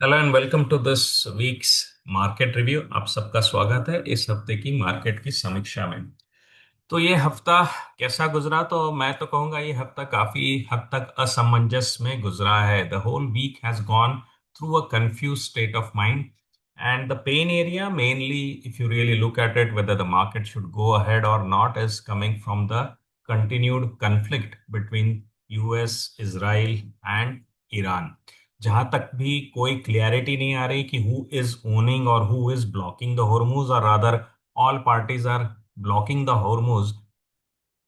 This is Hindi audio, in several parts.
Hello and welcome to this week's market review. आप सबका स्वागत है इस हफ्ते की मार्केट की समीक्षा में। तो ये हफ्ता कैसा गुजरा? तो मैं तो कहूँगा ये हफ्ता काफी हद तक असमंजस में गुजरा है। The whole week has gone through a confuse state of mind and the pain area mainly if you really look at it whether the market should go ahead or not is coming from the continued conflict between US, Israel and Iran। जहां तक भी कोई क्लियरिटी नहीं आ रही कि हु इज ओनिंग और who is blocking the Hormuz, और rather all parties are blocking the Hormuz.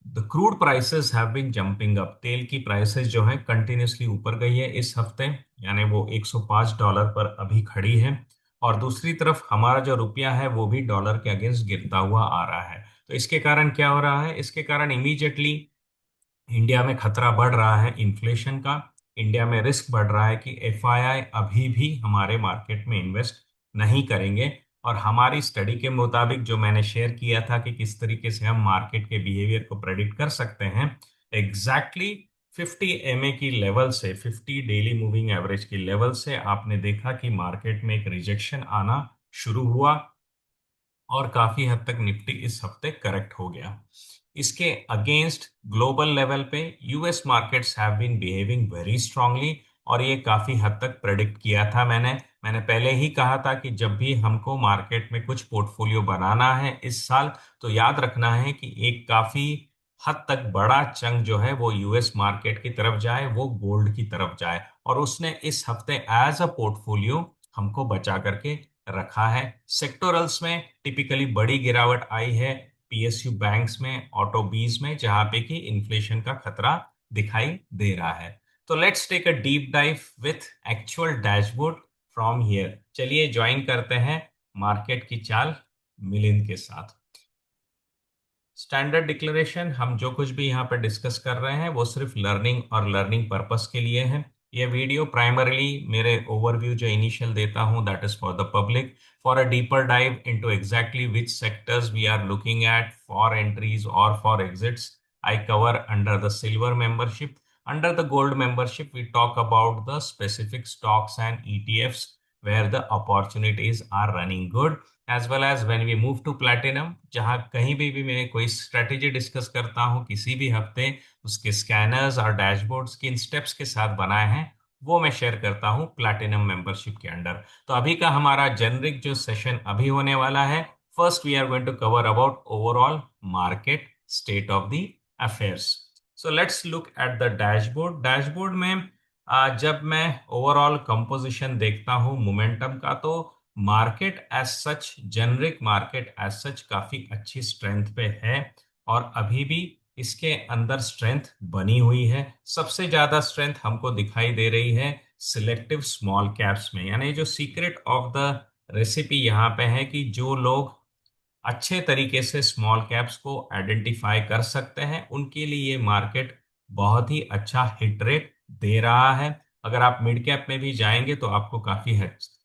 The crude prices have been jumping up. तेल की प्राइसेस जो है कंटिन्यूसली ऊपर गई है इस हफ्ते, यानी वो $105 पर अभी खड़ी है। और दूसरी तरफ हमारा जो रुपया है वो भी डॉलर के अगेंस्ट गिरता हुआ आ रहा है। तो इसके कारण क्या हो रहा है? इसके कारण इमीडिएटली इंडिया में खतरा बढ़ रहा है इन्फ्लेशन का। इंडिया में रिस्क बढ़ रहा है कि एफआईआई अभी भी हमारे मार्केट में इन्वेस्ट नहीं करेंगे। और हमारी स्टडी के मुताबिक जो मैंने शेयर किया था कि किस तरीके से हम मार्केट के बिहेवियर को प्रेडिक्ट कर सकते हैं, एग्जैक्टली 50 MA की लेवल से, 50 डेली मूविंग एवरेज की लेवल से आपने देखा कि मार्केट में एक रिजेक्शन आना शुरू हुआ और काफी हद तक निफ्टी इस हफ्ते करेक्ट हो गया। इसके अगेंस्ट ग्लोबल लेवल पे US markets have been behaving very strongly, और ये काफी हद तक प्रेडिक्ट किया था मैंने पहले ही कहा था कि जब भी हमको मार्केट में कुछ पोर्टफोलियो बनाना है इस साल, तो याद रखना है कि एक काफी हद तक बड़ा चंक जो है वो यूएस मार्केट की तरफ जाए, वो गोल्ड की तरफ जाए। और उसने इस हफ्ते एज अ पोर्टफोलियो हमको बचा करके रखा है। सेक्टोरल्स में टिपिकली बड़ी गिरावट आई है पीएसयू बैंक्स में, ऑटो बीज में, जहां पे कि इन्फ्लेशन का खतरा दिखाई दे रहा है। तो let's take a deep dive with actual dashboard from here. चलिए ज्वाइन करते हैं मार्केट की चाल मिलिंद के साथ। स्टैंडर्ड डिक्लेरेशन, हम जो कुछ भी यहाँ पर डिस्कस कर रहे हैं वो सिर्फ लर्निंग और लर्निंग पर्पस के लिए है। ये वीडियो प्राइमरली मेरे ओवरव्यू जो इनिशियल देता हूँ that is for the public. For a deeper dive into exactly which sectors we are looking at for entries और for exits, I cover under the silver membership. Under the gold membership we talk about the specific stocks and ETFs where the opportunities are running good, as well as when we move to platinum, जहां कहीं भी मैं कोई स्ट्रेटेजी डिस्कस करता हूं किसी भी हफ्ते, उसके स्कैनर्स और डैशबोर्ड्स किन स्टेप्स के साथ बनाए हैं वो मैं शेयर करता हूं प्लैटिनम मेंबरशिप के अंडर। तो अभी का हमारा जेनरिक जो सेशन अभी होने वाला है, first we are going to cover about overall market state of the affairs. So let's look at the dashboard. Dashboard में जब मैं ओवरऑल कंपोजिशन देखता हूं मोमेंटम का, तो market as such, generic market as such काफी अच्छी स्ट्रेंथ पे है। और अभी भी इसके अंदर स्ट्रेंथ बनी हुई है। सबसे ज्यादा स्ट्रेंथ हमको दिखाई दे रही है सिलेक्टिव स्मॉल कैप्स में। यानी जो सीक्रेट ऑफ द रेसिपी यहाँ पे है कि जो लोग अच्छे तरीके से स्मॉल कैप्स को आइडेंटिफाई कर सकते हैं उनके लिए ये मार्केट बहुत ही अच्छा हिट रेट दे रहा है। अगर आप मिड कैप में भी जाएंगे तो आपको काफी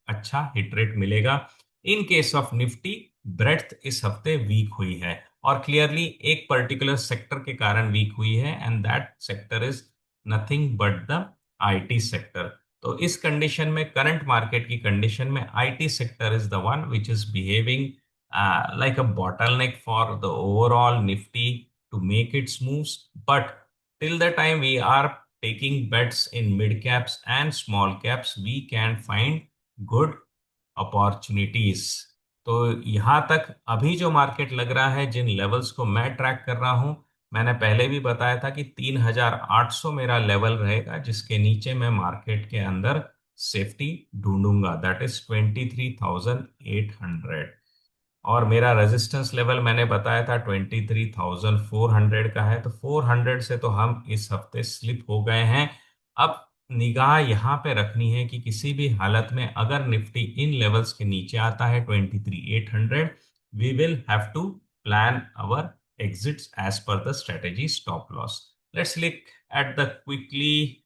अच्छा हिट रेट मिलेगा। In case of Nifty, breadth इस हफ्ते वीक हुई है और क्लियरली एक पर्टिकुलर सेक्टर के कारण वीक हुई है, and that sector is nothing but the IT sector. तो इस कंडीशन में, करंट मार्केट की कंडीशन में, IT sector is the one which is behaving like a bottleneck for the overall Nifty to make its moves. But till the time we are taking bets in mid caps and small caps, we can find good opportunities. तो यहाँ तक अभी जो मार्केट लग रहा है, जिन लेवल्स को मैं ट्रैक कर रहा हूँ, मैंने पहले भी बताया था कि 3800 मेरा लेवल रहेगा जिसके नीचे मैं मार्केट के अंदर सेफ्टी ढूंढूंगा, दैट इज 23,800। और मेरा रेजिस्टेंस लेवल मैंने बताया था 23,400 का है। तो 400 से तो हम इस हफ्ते स्लिप हो गए हैं। अब निगाह यहाँ पे रखनी है कि किसी भी हालत में अगर निफ्टी इन लेवल्स के नीचे आता है 23,800, we will have to plan our exits as per the strategy stop loss. Let's look at the quickly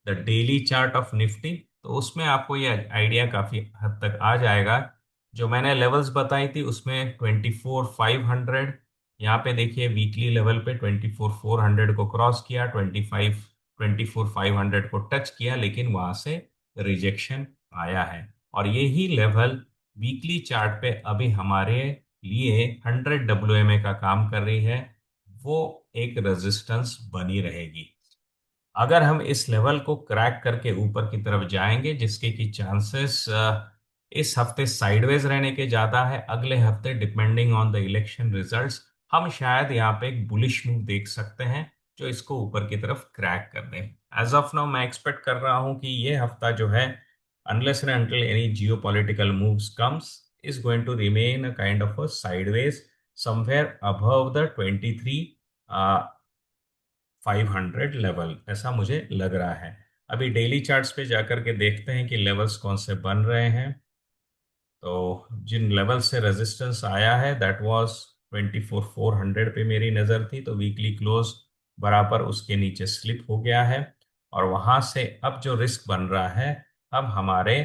the daily chart of Nifty. तो उसमें आपको ये आइडिया काफी हद तक आ जाएगा। जो मैंने लेवल्स बताई थी उसमें 24,500, यहाँ पे देखिए वीकली लेवल पे 24,400 को क्रॉस किया, 24,500 को टच किया, लेकिन वहां से रिजेक्शन आया है। और यही लेवल वीकली चार्ट पे अभी हमारे लिए 100 WMA का काम कर रही है, वो एक रेजिस्टेंस बनी रहेगी। अगर हम इस लेवल को क्रैक करके ऊपर की तरफ जाएंगे, जिसके की चांसेस इस हफ्ते साइडवेज रहने के ज्यादा है, अगले हफ्ते depending on the election results हम शायद यहाँ पे एक बुलिश मूव देख सकते हैं जो इसको ऊपर की तरफ क्रैक कर दे। एज ऑफ नाउ मैं एक्सपेक्ट कर रहा हूँ कि ये हफ्ता जो है, unless and until any geopolitical moves comes, is going to remain a kind of a sideways somewhere above the 23 500 level, ऐसा मुझे लग रहा है। अभी डेली चार्ट्स पे जाकर के देखते हैं कि लेवल्स कौन से बन रहे हैं। तो जिन लेवल से रेजिस्टेंस आया है दैट वाज 24,400 पे मेरी नज़र थी, तो वीकली क्लोज बराबर उसके नीचे स्लिप हो गया है। और वहां से अब जो रिस्क बन रहा है, अब हमारे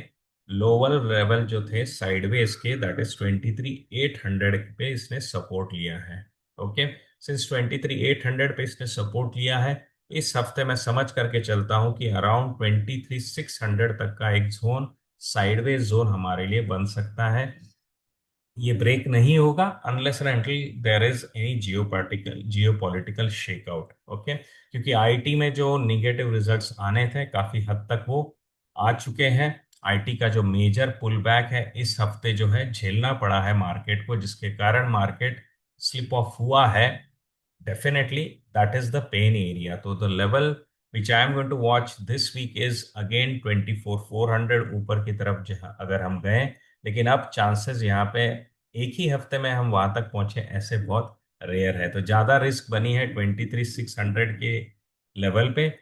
लोअर लेवल जो थे साइडवेज के, दैट इज 23,800 पे इसने सपोर्ट लिया है। ओके, सिंस 23,800 पे इसने सपोर्ट लिया है, इस हफ्ते मैं समझ करके चलता हूं कि अराउंड 23,600 तक का एक जोन, साइडवेज जोन हमारे लिए बन सकता है। ये ब्रेक नहीं होगा unless and until there is any geopolitical shakeout. Okay, क्योंकि आईटी में जो निगेटिव रिजल्ट्स आने थे काफी हद तक वो आ चुके हैं। आईटी का जो मेजर पुल बैक है इस हफ्ते जो है झेलना पड़ा है मार्केट को, जिसके कारण मार्केट स्लिप ऑफ हुआ है। Definitely, that is the pain area. So the level which I am going to watch this week is again 24,400 ऊपर की तरफ जहाँ अगर हम गए। लेकिन अब चांसेस यहाँ पे एक ही हफ्ते में हम वहां तक पहुंचे ऐसे बहुत रेयर है, तो ज्यादा रिस्क बनी है 23,600 के लेवल पे।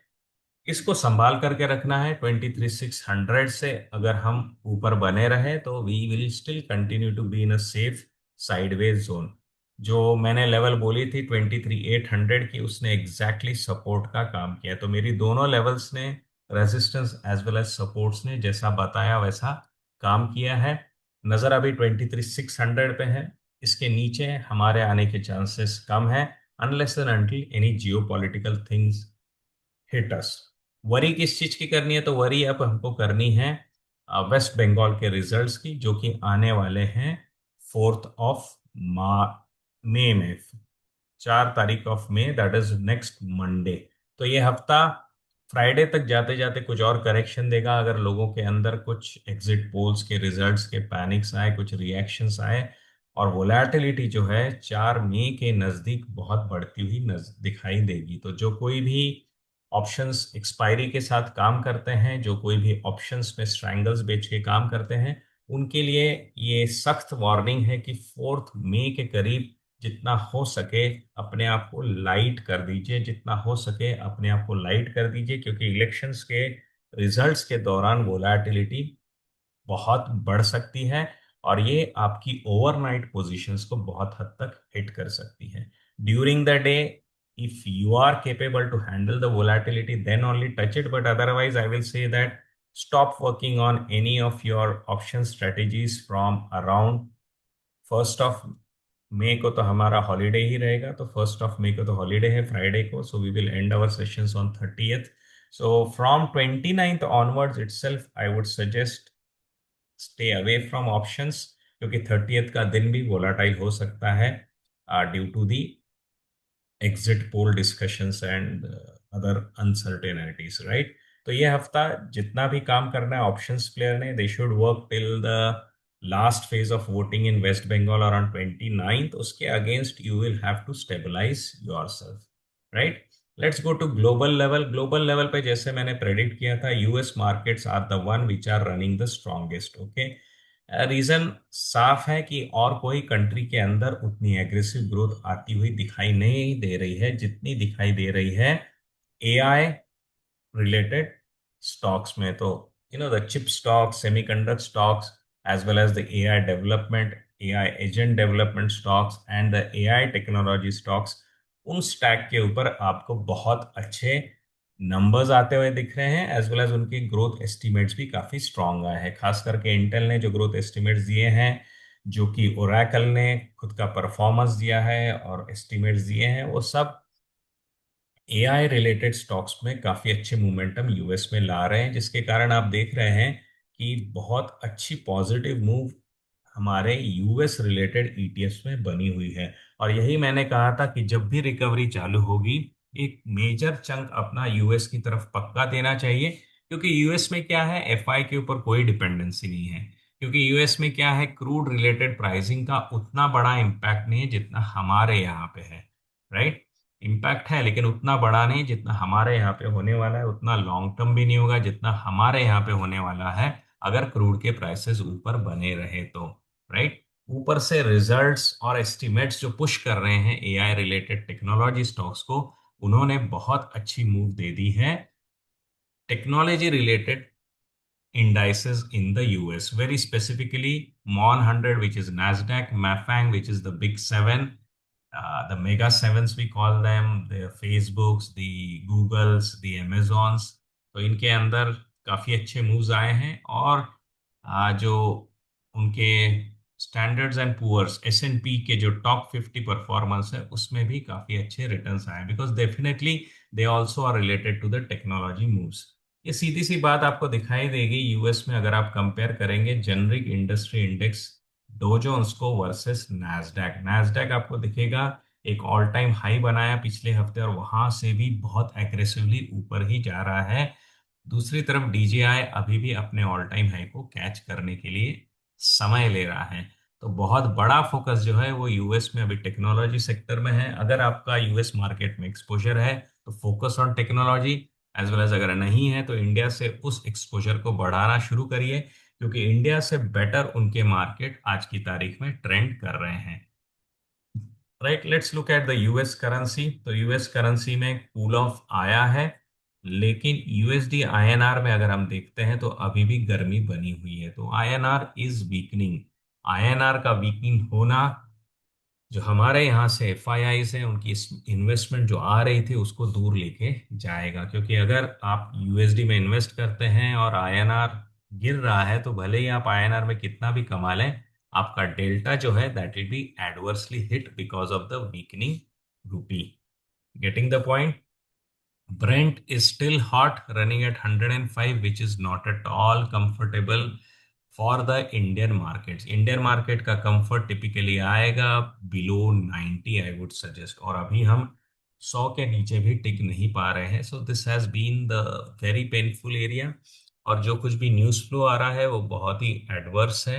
इसको संभाल करके रखना है। 23,600 से अगर हम ऊपर बने रहे तो we will still continue to be in a safe sideways zone. जो मैंने लेवल बोली थी 23,800 की, उसने एग्जैक्टली exactly सपोर्ट का काम किया। तो मेरी दोनों लेवल्स ने, resistance as well as supports ने जैसा बताया वैसा काम किया है। नजर अभी 23,600 पे है, इसके नीचे हमारे आने के चांसेस कम है unless and until any Jio political things hit us. Worry किस चीज की करनी है? तो वरी अब हमको करनी है वेस्ट बंगाल के रिजल्ट्स की, जो कि आने वाले हैं 4 मई में, 4 तारीख of May, that is next Monday. तो ये हफ्ता फ्राइडे तक जाते जाते कुछ और करेक्शन देगा, अगर लोगों के अंदर कुछ एग्जिट पोल्स के रिजल्ट्स के पैनिक्स आए, कुछ रिएक्शंस आए। और वोलैटिलिटी जो है 4 मई के नज़दीक बहुत बढ़ती हुई दिखाई देगी। तो जो कोई भी ऑप्शंस एक्सपायरी के साथ काम करते हैं, जो कोई भी ऑप्शंस में स्ट्रैंगल्स बेच के काम करते हैं, उनके लिए ये सख्त वार्निंग है कि 4 मई के करीब जितना हो सके अपने आप को लाइट कर दीजिए, जितना हो सके अपने आप को लाइट कर दीजिए, क्योंकि इलेक्शंस के रिजल्ट्स के दौरान वोलैटिलिटी बहुत बढ़ सकती है और ये आपकी ओवरनाइट पोजीशंस को बहुत हद तक हिट कर सकती है। During the day, if you are capable to handle the volatility, then only touch it, but otherwise I will say that stop working on any of your option strategies from around 1 को। तो हमारा हॉलीडे ही रहेगा, तो 1 को तो हॉलीडे है फ्राइडे को, so we will end our sessions on 30th। So from 29th onwards itself I would suggest stay away from options, क्योंकि 30th का दिन भी वोलाटाइल हो सकता है due to the exit poll discussions and other uncertainties, right. तो ये हफ्ता जितना भी काम करना है ऑप्शंस प्लेयर ने, they should work till the last phase of voting in West Bengal और ऑन 29th। उसके against you will have to stabilise yourself, right. Let's go to global level. Global level पे जैसे मैंने प्रेडिक्ट किया था, US markets are the one which are running the strongest. Okay, reason साफ है कि और कोई कंट्री के अंदर उतनी एग्रेसिव ग्रोथ आती हुई दिखाई नहीं दे रही है जितनी दिखाई दे रही है एआई रिलेटेड स्टॉक्स में। तो the chip stocks, semiconductor stocks, as well as the AI development, AI agent development stocks and the AI technology stocks, उन स्टैक के ऊपर आपको बहुत अच्छे नंबर्स आते हुए दिख रहे हैं, एज वेल एज उनकी ग्रोथ एस्टिमेट्स भी काफी स्ट्रांग आए हैं। खास करके इंटेल ने जो ग्रोथ एस्टिमेट्स दिए हैं, जो कि ओरेकल ने खुद का परफॉर्मेंस दिया है और एस्टिमेट्स दिए हैं, वो सब एआई रिलेटेड स्टॉक्स में काफी अच्छे मोमेंटम यूएस में ला रहे हैं, जिसके कारण आप देख रहे हैं कि बहुत अच्छी पॉजिटिव मूव हमारे यूएस रिलेटेड ईटीएफ्स में बनी हुई है। और यही मैंने कहा था कि जब भी रिकवरी चालू होगी, एक मेजर चंक अपना यूएस की तरफ पक्का देना चाहिए, क्योंकि यूएस में क्या है, एफआई के ऊपर कोई डिपेंडेंसी नहीं है। क्योंकि यूएस में क्या है, क्रूड रिलेटेड प्राइसिंग का उतना बड़ा इम्पैक्ट नहीं है जितना हमारे यहाँ पे है। राइट। इम्पैक्ट है लेकिन उतना बड़ा नहीं जितना हमारे यहाँ पे होने वाला है, उतना लॉन्ग टर्म भी नहीं होगा जितना हमारे यहाँ पे होने वाला है अगर क्रूड के प्राइसेस ऊपर बने रहे तो। राइट। ऊपर से रिजल्ट्स और एस्टिमेट्स जो पुश कर रहे हैं एआई रिलेटेड टेक्नोलॉजी स्टॉक्स को, उन्होंने बहुत अच्छी मूव दे दी है technology related indices in the US, very specifically MON 100, which is Nasdaq, Mafang, which is the big seven, the mega sevens we call them, the Facebooks, the Googles, the Amazons। तो इनके अंदर काफी अच्छे मूव्स आए हैं। और जो उनके स्टैंडर्ड्स एंड पुअर्स एस&पी के जो टॉप 50 परफॉर्मेंस है उसमें भी काफी अच्छे रिटर्न्स आए, because definitely they also are related to the technology moves. ये सीधी सी बात आपको दिखाई देगी यूएस में अगर आप कंपेयर करेंगे generic industry index Dow Jones को वर्सेस नैस्डैक। नैस्डैक आपको दिखेगा एक ऑल टाइम हाई बनाया पिछले हफ्ते और वहां से भी बहुत एग्रेसिवली ऊपर ही जा रहा है। दूसरी तरफ डीजीआई अभी भी अपने ऑल टाइम हाई को कैच करने के लिए समय ले रहा है। तो बहुत बड़ा फोकस जो है वो यूएस में अभी टेक्नोलॉजी सेक्टर में है। अगर आपका यूएस मार्केट में एक्सपोजर है तो focus on technology, as well as अगर नहीं है तो इंडिया से उस एक्सपोजर को बढ़ाना शुरू करिए, क्योंकि इंडिया से बेटर उनके मार्केट आज की तारीख में ट्रेंड कर रहे हैं। Right, let's look at the US currency. तो यूएस करेंसी में कूल ऑफ आया है, लेकिन यूएसडी आईएनआर में अगर हम देखते हैं तो अभी भी गर्मी बनी हुई है। तो आईएनआर इज वीकनिंग। आईएनआर का वीकनिंग होना जो हमारे यहाँ से एफआईआई से उनकी इन्वेस्टमेंट जो आ रही थी उसको दूर लेके जाएगा। क्योंकि अगर आप यूएसडी में इन्वेस्ट करते हैं और आईएनआर गिर रहा है तो भले ही आप आईएनआर में कितना भी कमा लें, आपका डेल्टा जो है that will be adversely hit because of the weakening rupee. Getting the point. Brent is still hot, running at 105, which is not at all comfortable for the Indian markets. Indian market का comfort typically आएगा below 90, I would suggest। और अभी हम 100 के नीचे भी टिक नहीं पा रहे हैं। So this has been the very painful area। और जो कुछ भी न्यूज़ फ्लो आ रहा है वो बहुत ही एडवर्स है।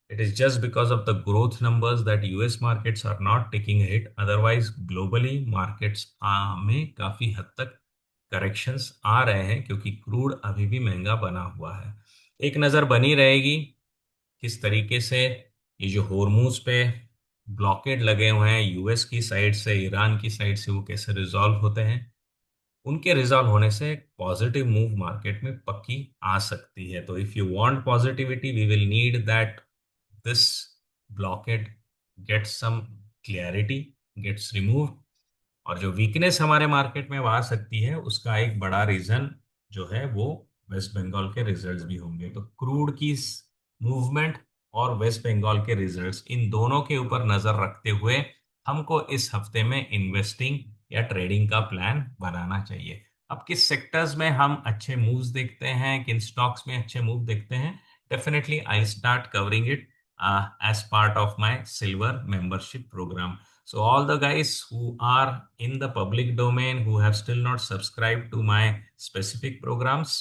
It is just because of the growth numbers that US markets are not taking a hit। Otherwise, globally markets में काफी हद तक करेक्शंस आ रहे हैं, क्योंकि क्रूड अभी भी महंगा बना हुआ है। एक नज़र बनी रहेगी किस तरीके से ये जो होर्मुज पे ब्लॉकेड लगे हुए हैं यूएस की साइड से, ईरान की साइड से, वो कैसे रिजॉल्व होते हैं। उनके रिजॉल्व होने से पॉजिटिव मूव मार्केट में पक्की आ सकती है। तो if you want positivity we will need that this blockade gets some clarity, gets removed. और जो वीकनेस हमारे मार्केट में आ सकती है उसका एक बड़ा रीजन जो है वो वेस्ट बंगाल के रिजल्ट्स भी होंगे। तो क्रूड की मूवमेंट और वेस्ट बंगाल के रिजल्ट्स, इन दोनों के ऊपर नजर रखते हुए हमको इस हफ्ते में इन्वेस्टिंग या ट्रेडिंग का प्लान बनाना चाहिए। अब किस सेक्टर्स में हम अच्छे मूव्स देखते हैं, किन स्टॉक्स में अच्छे मूव देखते हैं, definitely I start covering it as part of my silver membership program। So all the guys who are in the public domain who have still not subscribed to my specific programs,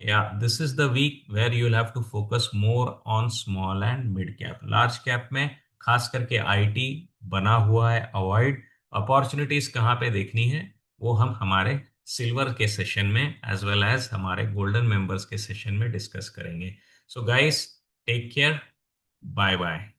yeah, this is the week where you will have to focus more on small and mid cap। large cap में खास करके आईटी बना हुआ है अवॉइड। अपॉर्चुनिटीज कहाँ पे देखनी है वो हम हमारे सिल्वर के सेशन में एज वेल एज हमारे गोल्डन मेंबर्स के सेशन में डिस्कस करेंगे। So guys, take care, bye bye.